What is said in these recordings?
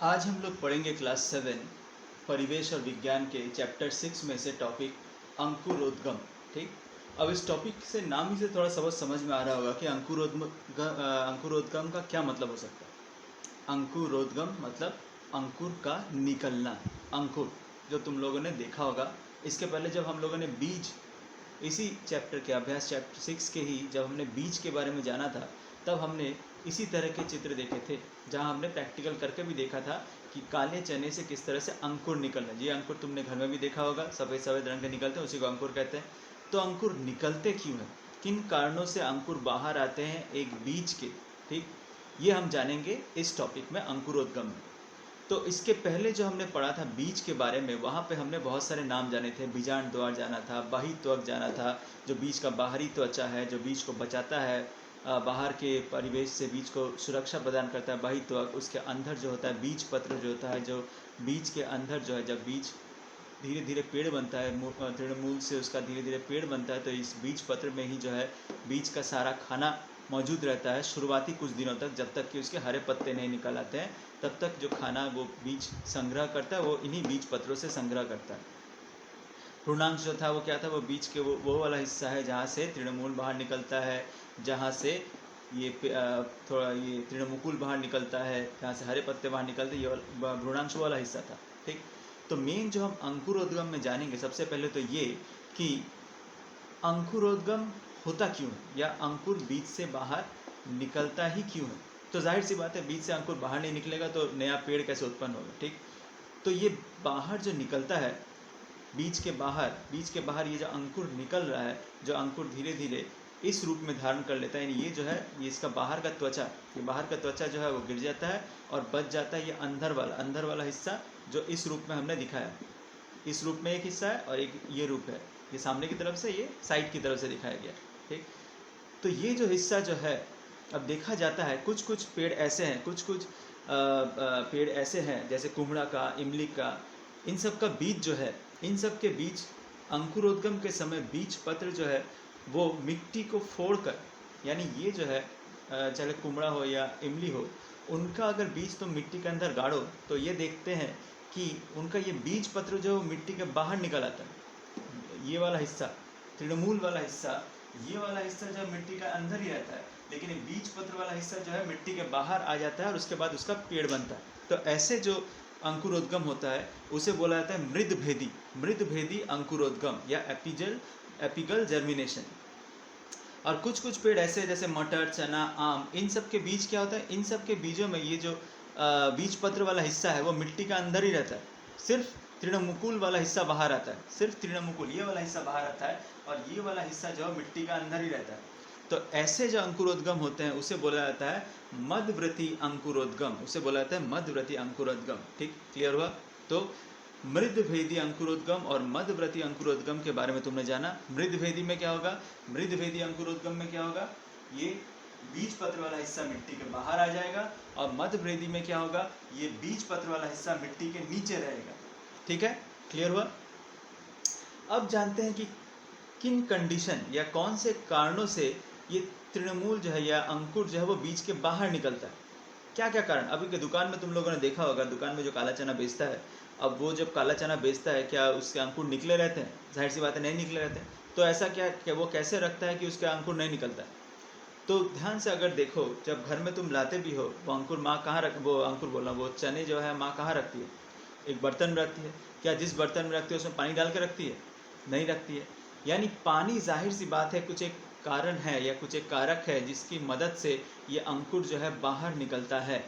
आज हम लोग पढ़ेंगे क्लास 7 परिवेश और विज्ञान के चैप्टर 6 में से टॉपिक अंकुरोद्गम। ठीक। अब इस टॉपिक से नाम ही से थोड़ा समझ में आ रहा होगा कि अंकुरोद्गम का क्या मतलब हो सकता है। अंकुरोद्गम मतलब अंकुर का निकलना। अंकुर जो तुम लोगों ने देखा होगा, इसके पहले जब हम लोगों ने बीज, इसी चैप्टर के अभ्यास चैप्टर 6 के ही जब हमने बीज के बारे में जाना था, तब हमने इसी तरह के चित्र देखे थे, जहां हमने प्रैक्टिकल करके भी देखा था कि काले चने से किस तरह से अंकुर निकलना। ये अंकुर तुमने घर में भी देखा होगा, सफ़ेद सफ़ेद रंग के निकलते हैं, उसी को अंकुर कहते हैं। तो अंकुर निकलते क्यों हैं, किन कारणों से अंकुर बाहर आते हैं एक बीज के, ठीक, ये हम जानेंगे इस टॉपिक में, अंकुरोद्गम में। तो इसके पहले जो हमने पढ़ा था बीज के बारे में, वहाँ पे हमने बहुत सारे नाम जाने थे। बीजांड द्वार जाना था, बाह्य त्वक जाना था, जो बीज का बाहरी त्वचा है, जो बीज को बचाता है बाहर के परिवेश से, बीज को सुरक्षा प्रदान करता है, बाह्य त्वक। उसके अंदर जो होता है बीज पत्र जो होता है, जो बीज के अंदर जो है, जब बीज धीरे धीरे पेड़ बनता है, तृणमूल से उसका धीरे धीरे पेड़ बनता है, तो इस बीज पत्र में ही जो है बीज का सारा खाना मौजूद रहता है शुरुआती कुछ दिनों तक, जब तक कि उसके हरे पत्ते नहीं निकल आते हैं। तब तक जो खाना वो बीज संग्रह करता है, वो इन्हीं बीज पत्रों से संग्रह करता है। भ्रूणांश जो था वो क्या था, वो बीज के वो वाला हिस्सा है जहाँ से तृणमूल बाहर निकलता है, जहाँ से ये थोड़ा ये तृणमुकुल बाहर निकलता है, जहाँ से हरे पत्ते बाहर निकलते हैं, ये भ्रूणांश वाला हिस्सा था। ठीक। तो मेन जो हम अंकुरोद्गम में जानेंगे, सबसे पहले तो ये कि अंकुरोद्गम होता क्यों है, या अंकुर बीज से बाहर निकलता ही क्यों है। तो जाहिर सी बात है, बीज से अंकुर बाहर नहीं निकलेगा तो नया पेड़ कैसे उत्पन्न होगा। ठीक। तो ये बाहर जो निकलता है, बीज के बाहर ये जो अंकुर निकल रहा है, जो अंकुर धीरे धीरे इस रूप में धारण कर लेता है, यानी ये जो है, ये इसका बाहर का त्वचा, ये बाहर का त्वचा जो है वो गिर जाता है और बच जाता है ये अंदर वाला हिस्सा, जो इस रूप में हमने दिखाया। इस रूप में एक हिस्सा है और एक ये रूप है, ये सामने की तरफ से, ये साइड की तरफ से दिखाया गया। ठीक। तो ये जो हिस्सा जो है, अब देखा जाता है कुछ कुछ पेड़ ऐसे हैं, कुछ कुछ पेड़ ऐसे हैं, जैसे कुम्हड़ा का, इमली का, इन सब का बीज जो है, इन सब के बीज अंकुरोद्गम के समय बीज पत्र जो है वो मिट्टी को फोड़कर, यानी ये जो है चाहे कुम्हड़ा हो या इमली हो, उनका अगर बीज तुम मिट्टी के अंदर गाड़ो तो ये देखते हैं कि उनका ये बीज पत्र जो मिट्टी के बाहर निकल आता है। ये वाला हिस्सा, तृणमूल वाला हिस्सा, ये वाला हिस्सा जो मिट्टी का अंदर ही रहता है, लेकिन ये बीज पत्र वाला हिस्सा जो है मिट्टी के बाहर आ जाता है और उसके बाद उसका पेड़ बनता है। तो ऐसे जो अंकुरोद्गम होता है उसे बोला जाता है मृदभेदी अंकुरोद्गम या एपिगल जर्मिनेशन। और कुछ कुछ पेड़ ऐसे जैसे मटर, चना, आम, इन सब के बीज क्या होता है, इन सब के बीजों में ये जो बीज पत्र वाला हिस्सा है वो मिट्टी का अंदर ही रहता है, सिर्फ तृणमुकुल वाला हिस्सा बाहर आता है, सिर्फ तृणमुकुल ये वाला हिस्सा बाहर आता है और ये वाला हिस्सा जो है मिट्टी का अंदर ही रहता है। तो ऐसे जो अंकुरोद्गम होते हैं उसे बोला जाता है मध्यवर्ती अंकुरोद्गम, उसे बोला जाता है मध्यवर्ती अंकुरोद्गम। ठीक, क्लियर हुआ। तो मृदभेदी अंकुरोद्गम और मध्यवर्ती अंकुरोद्गम के बारे में तुमने जाना। मृदभेदी में क्या होगा, मृदभेदी अंकुरोद्गम में क्या होगा, ये बीज पत्र वाला हिस्सा मिट्टी के बाहर आ जाएगा, और मध्यभेदी में क्या होगा, ये बीज पत्र वाला हिस्सा मिट्टी के नीचे रहेगा। ठीक है, क्लियर हुआ। अब जानते हैं कि किन कंडीशन या कौन से कारणों से ये तृणमूल जो है या अंकुर जो है वो बीज के बाहर निकलता है। क्या क्या कारण, अभी के दुकान में तुम लोगों ने देखा होगा, दुकान में जो काला चना बेचता है, अब वो जब काला चना बेचता है, क्या उसके अंकुर निकले रहते हैं? जाहिर सी बात है, नहीं निकले रहते हैं। तो ऐसा क्या वो कैसे रखता है कि उसके अंकुर नहीं निकलता है? तो ध्यान से अगर देखो, जब घर में तुम लाते भी हो, वो अंकुर माँ कहाँ रख, वो अंकुर बोलना, वो चने जो है माँ कहाँ रखती है? एक बर्तन में रखती है। क्या जिस बर्तन में रखती है उसमें पानी डाल के रखती है? नहीं रखती है। यानी पानी, जाहिर सी बात है, कुछ एक कारण है या कुछ एक कारक है जिसकी मदद से ये अंकुर जो है बाहर निकलता है।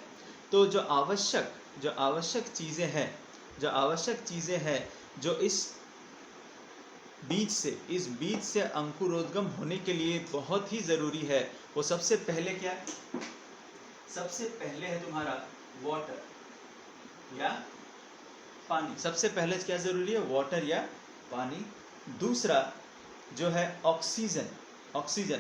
तो जो आवश्यक चीज़ें हैं, जो इस बीज से अंकुरोद्गम होने के लिए बहुत ही ज़रूरी है, वो सबसे पहले क्या है? सबसे पहले है तुम्हारा वाटर या पानी। सबसे पहले क्या ज़रूरी है? वाटर या पानी। दूसरा जो है ऑक्सीजन।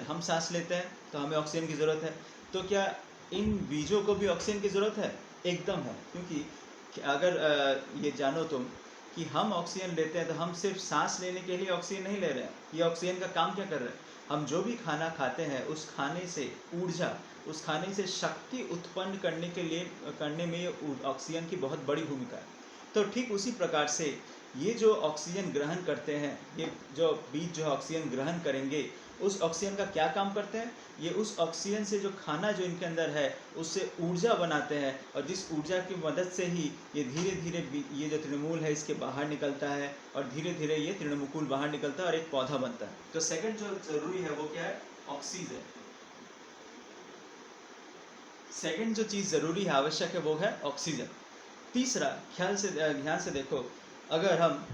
हम सांस लेते हैं तो हमें ऑक्सीजन की ज़रूरत है। तो क्या इन बीजों को भी ऑक्सीजन की ज़रूरत है? एकदम है। क्योंकि अगर ये जानो तुम कि हम ऑक्सीजन लेते हैं तो हम सिर्फ सांस लेने के लिए ऑक्सीजन नहीं ले रहे हैं। ये ऑक्सीजन का काम क्या कर रहे हैं? हम जो भी खाना खाते हैं उस खाने से ऊर्जा, उस खाने से शक्ति उत्पन्न करने में ये ऑक्सीजन की बहुत बड़ी भूमिका है। तो ठीक उसी प्रकार से ये जो ऑक्सीजन ग्रहण करते हैं, ये जो बीज जो ऑक्सीजन ग्रहण करेंगे, उस ऑक्सीजन का क्या काम करते हैं? ये उस ऑक्सीजन से जो खाना जो इनके अंदर है उससे ऊर्जा बनाते हैं, और जिस ऊर्जा की मदद से ही ये धीरे धीरे ये जो तृणमूल है इसके बाहर निकलता है, और धीरे धीरे ये तृणमुकुल बाहर निकलता है और एक पौधा बनता है। तो सेकंड जो जरूरी है वो क्या है? ऑक्सीजन। सेकंड जो चीज़ ज़रूरी है, आवश्यक है, वो है ऑक्सीजन। तीसरा, ध्यान से देखो, अगर हम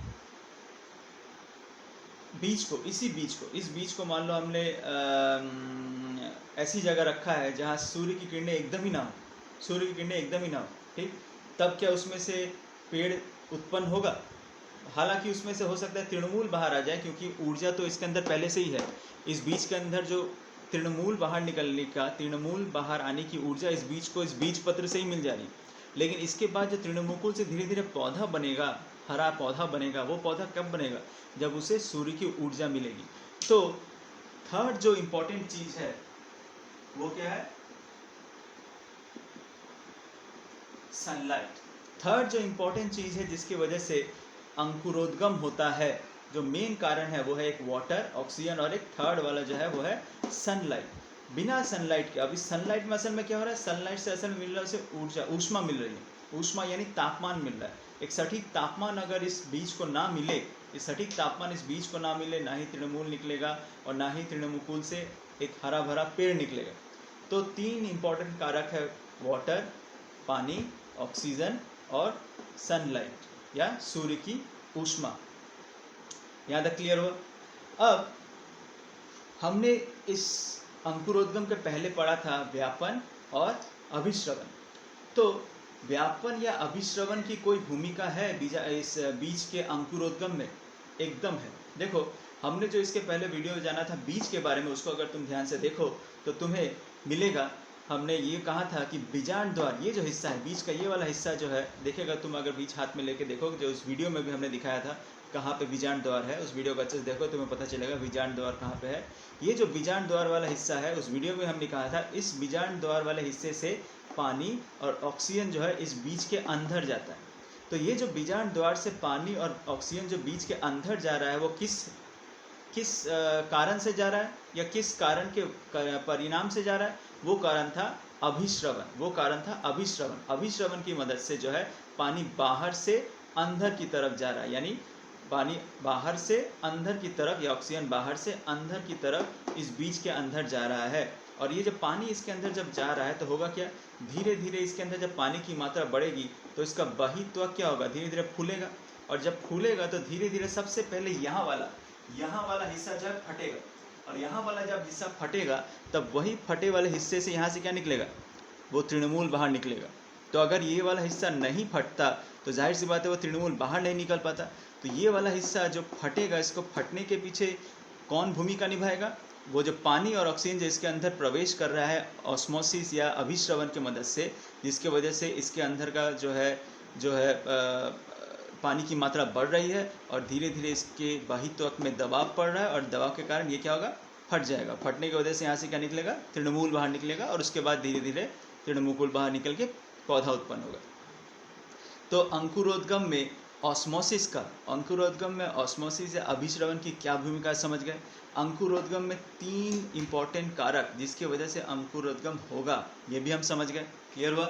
इस बीज को मान लो हमने ऐसी जगह रखा है जहाँ सूर्य की किरणें एकदम ही ना हो, ठीक, तब क्या उसमें से पेड़ उत्पन्न होगा? हालांकि उसमें से हो सकता है तृणमूल बाहर आ जाए, क्योंकि ऊर्जा तो इसके अंदर पहले से ही है। इस बीज के अंदर जो तृणमूल बाहर आने की ऊर्जा इस बीज पत्र से ही मिल जा रही। लेकिन इसके बाद जो तृणमुकुल से धीरे धीरे पौधा बनेगा, हरा पौधा बनेगा, वो पौधा कब बनेगा? जब उसे सूर्य की ऊर्जा मिलेगी। तो थर्ड जो इम्पोर्टेंट चीज है वो क्या है? सनलाइट। थर्ड जो इम्पोर्टेंट चीज है जिसकी वजह से अंकुरोद्गम होता है, जो मेन कारण है वो है एक वाटर, ऑक्सीजन, और एक थर्ड वाला जो है वो है सनलाइट। बिना सनलाइट के, अभी सनलाइट में असल में क्या हो रहा है? सनलाइट से असल में मिल रहा है उसे ऊर्जा, ऊष्मा मिल रही है। ऊष्मा यानी तापमान मिल रहा है। एक सटीक तापमान अगर इस बीज को ना मिले, ना ही तृणमूल निकलेगा और ना ही तृणमुकुल से एक हरा भरा पेड़ निकलेगा। तो तीन इंपॉर्टेंट कारक है, वाटर, पानी, ऑक्सीजन, और सनलाइट या सूर्य की ऊष्मा। यहाँ तक क्लियर हुआ? अब हमने इस अंकुरोद्गम के पहले पढ़ा था व्यापन और अभिश्रवण। तो व्यापन या अभिश्रवण की कोई भूमिका है इस बीज के अंकुरोद्गम में? एकदम है। देखो, हमने जो इसके पहले वीडियो में जाना था बीज के बारे में, उसको अगर तुम ध्यान से देखो तो तुम्हें मिलेगा, हमने ये कहा था कि बीजांड द्वार, ये जो हिस्सा है बीज का, ये वाला हिस्सा जो है, देखेगा तुम अगर बीज हाथ में लेके देखो, जो उस वीडियो में भी हमने दिखाया था कहाँ पे बीजांड द्वार है, उस वीडियो को अच्छे से देखो, तुम्हें पता चलेगा बीजांड द्वार कहाँ पे है। ये जो बीजांड द्वार वाला हिस्सा है, उस वीडियो में हमने कहा था इस बीजांड द्वार वाले हिस्से से पानी और ऑक्सीजन जो है इस बीज के अंदर जाता है। तो ये जो बीजांड द्वार से पानी और ऑक्सीजन जो बीज के अंदर जा रहा है, वो किस कारण से जा रहा है या किस कारण के परिणाम से जा रहा है? वो कारण था अभिश्रवण। अभिश्रवण की मदद से जो है पानी बाहर से अंदर की तरफ जा रहा है, यानी पानी बाहर से अंदर की तरफ या ऑक्सीजन बाहर से अंदर की तरफ इस बीज के अंदर जा रहा है। और ये जब पानी इसके अंदर जब जा रहा है तो होगा क्या? धीरे धीरे इसके अंदर जब पानी की मात्रा बढ़ेगी तो इसका बहित्व क्या होगा? धीरे धीरे फूलेगा, और जब फूलेगा तो धीरे धीरे सबसे पहले यहाँ वाला हिस्सा जो है फटेगा, और यहाँ वाला जब हिस्सा फटेगा तब वही फटे वाले हिस्से से यहाँ से क्या निकलेगा? वो तृणमूल बाहर निकलेगा। तो अगर ये वाला हिस्सा नहीं फटता तो जाहिर सी बात है वो तृणमूल बाहर नहीं निकल पाता। तो ये वाला हिस्सा जो फटेगा, इसको फटने के पीछे कौन भूमिका निभाएगा? वो जो पानी और ऑक्सीजन जो इसके अंदर प्रवेश कर रहा है ऑस्मोसिस या अभिश्रवण की मदद से, जिसके वजह से इसके अंदर का जो है पानी की मात्रा बढ़ रही है, और धीरे धीरे इसके बाह्यत्वक में दबाव पड़ रहा है, और दबाव के कारण ये क्या होगा? फट जाएगा। फटने की वजह से यहाँ से क्या निकलेगा? तृणमूल बाहर निकलेगा, और उसके बाद धीरे धीरे तृणमुकुल बाहर निकल के पौधा उत्पन्न होगा। तो अंकुरोद्गम में ऑस्मोसिस या अभिश्रवण की क्या भूमिका समझ गए? अंकुरोद्गम में तीन इंपॉर्टेंट कारक जिसकी वजह से अंकुरोद्गम होगा, ये भी हम समझ गए। क्लियर हुआ?